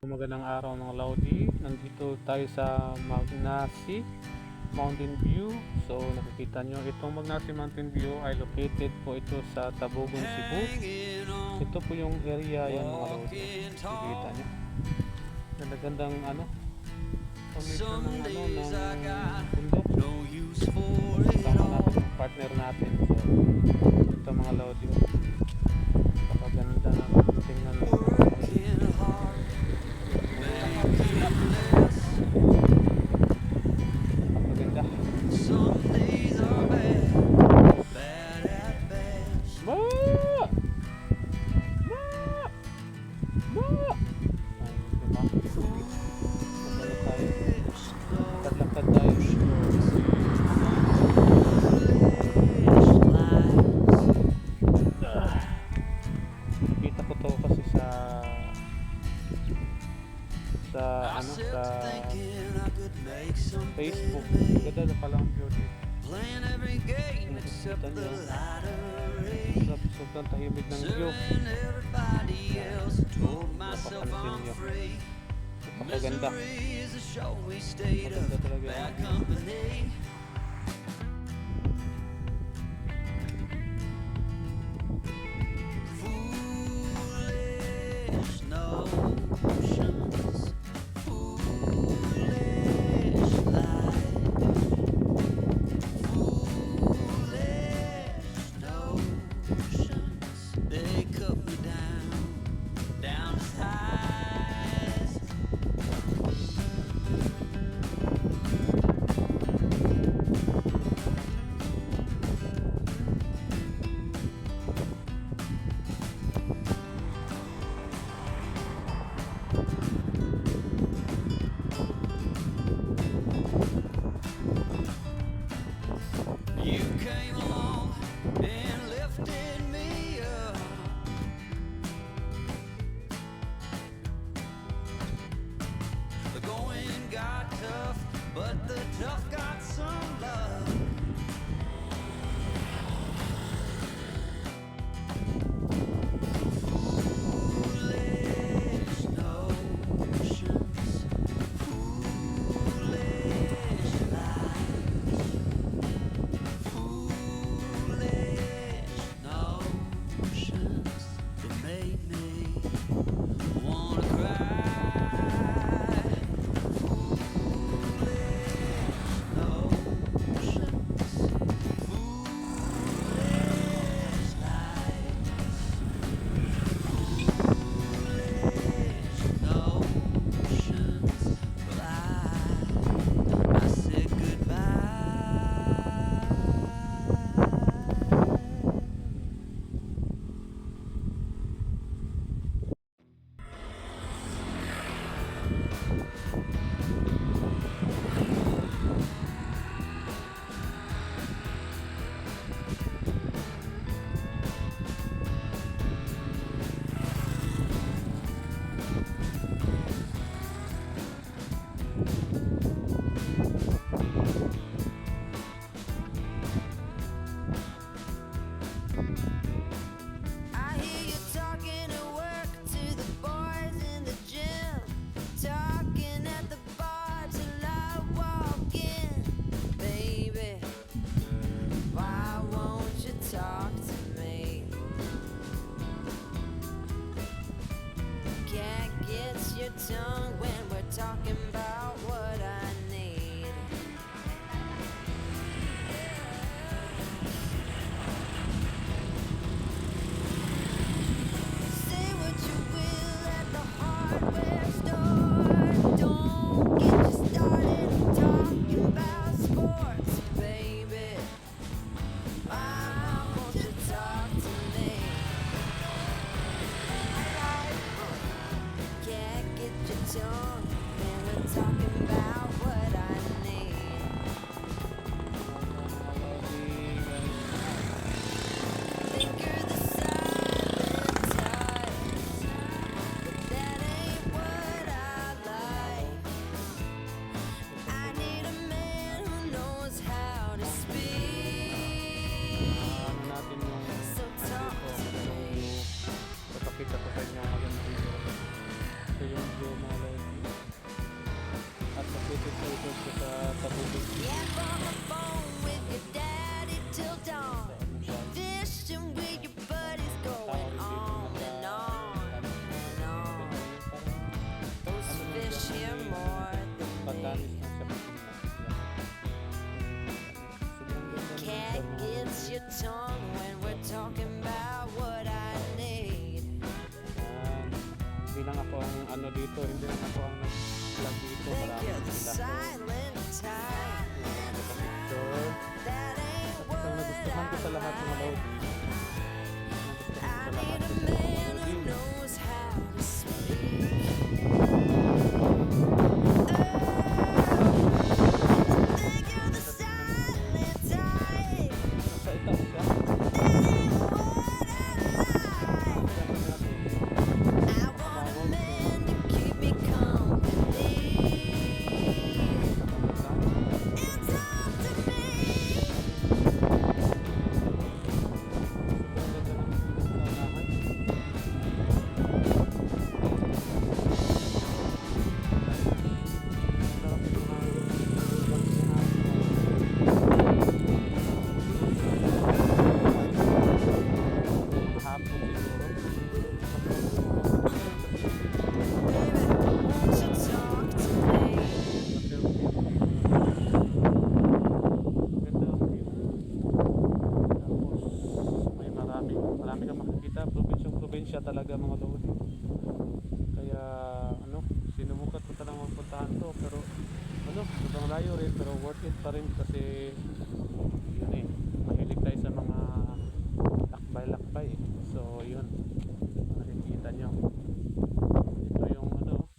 Magandang araw mga Lodi. Nandito tayo sa Magnasi Mountain View. So nakikita nyo itong Magnasi Mountain View ay located po ito sa Tabogon, Cebu. Ito po yung area yan mga Lodi. Nakikita nyo. Gandang formation ng bundok. Kasama natin yung partner natin. So ito mga Lodi. Kapaganda na tingnan mo. Kita ko to kasi sa Facebook. Ganda na pala ang view dito. Nakikita nyo. Sobrang tahimik ng view. Napapansin nyo. Napakaganda. Maganda talaga yung view. dito, hindi lang ako ang nag-vlog dito, marami sila. So, picture. At ang nagustuhan ko sa lahat mga Lodi, nagustuhan ko sa lahat kasi mga Lodi, nasa itaas siya. Marami kang makikita, probinsya talaga mga Lodi. Kaya ano, sinubukan ko talagang magpuntahan to, pero ano, sobrang layo rin, pero worth it pa rin kasi yun eh, mahilig tayo sa mga lakbay-lakbay. So yun, nakikita nyo. Ito yung ano,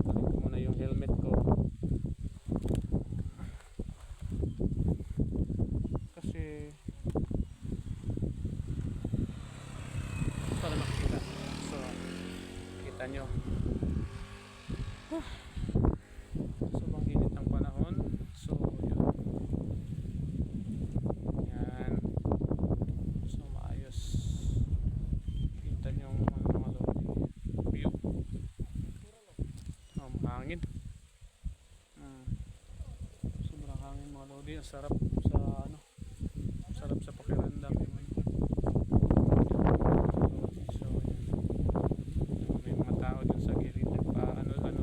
balik ko muna yung helmet ko. Kasi para makikita. So, kita nyo. Sobrang init ng panahon. So, yun. Yan. So, maayos. Kita nyo yung mga Lodi. View. Mahangin. Sobrang hangin mga Lodi. Ang sarap sa ano. Sarap sa pakiramdam. So, may mga tao dun sa gilid nagpa-ano rin sila.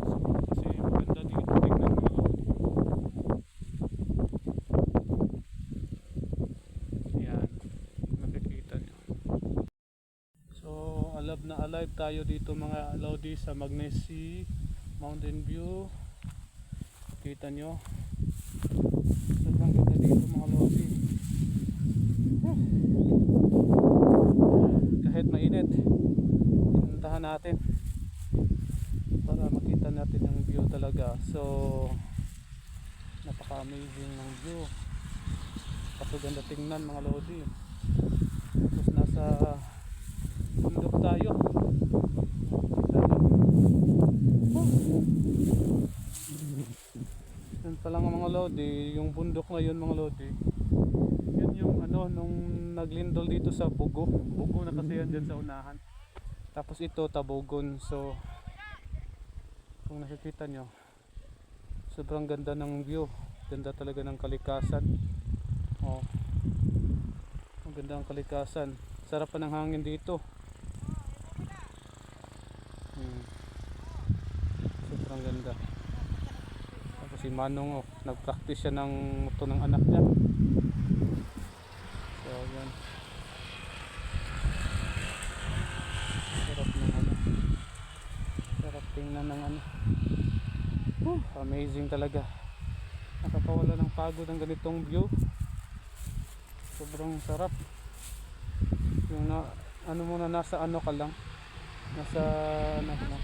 So, kasi maganda dito tignan mga Lodi. Yan, makikita nyo. So, alive na alive tayo dito mga Lodi sa Magnesy Mountain View. Kita nyo. Sobrang ganda dito mga Lodi. Kahit mainit, pinuntahan natin para makita natin yung view talaga. So napaka amazing ng view, napakaganda tingnan mga Lodi. Tapos nasa bundok tayo. Yan pa lang mga Lodi, yung bundok ngayon mga Lodi, yan yung ano nung naglindol dito sa Bugo na kasi yan dyan sa unahan. Tapos ito Tabogon. So kung nakikita nyo, sobrang ganda ng view, ganda talaga ng kalikasan. Oh, ang ganda ng kalikasan, sarap pa ng hangin dito. Sobrang ganda. Si Manong nag-practice siya ng moto ng anak niya. So yan, sarap ng ano, sarap tingnan ng ano. Amazing talaga, nakakawala ng pagod ang ganitong view. Sobrang sarap yung na, ano muna, nasa ano ka lang, nasa ano ka lang.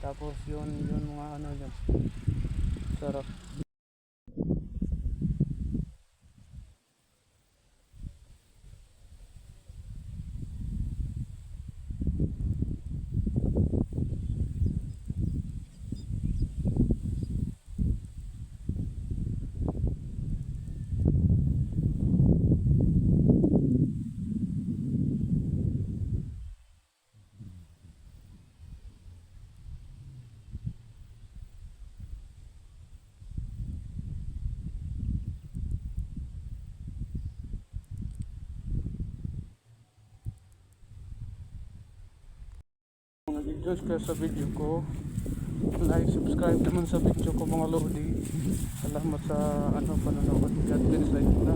Tapos yun mga ano dyan, sarap. Kung nag-enjoy kayo sa video ko, like, subscribe naman sa video ko mga Lodi. Salamat sa ano, panonood. God bless sa inyo.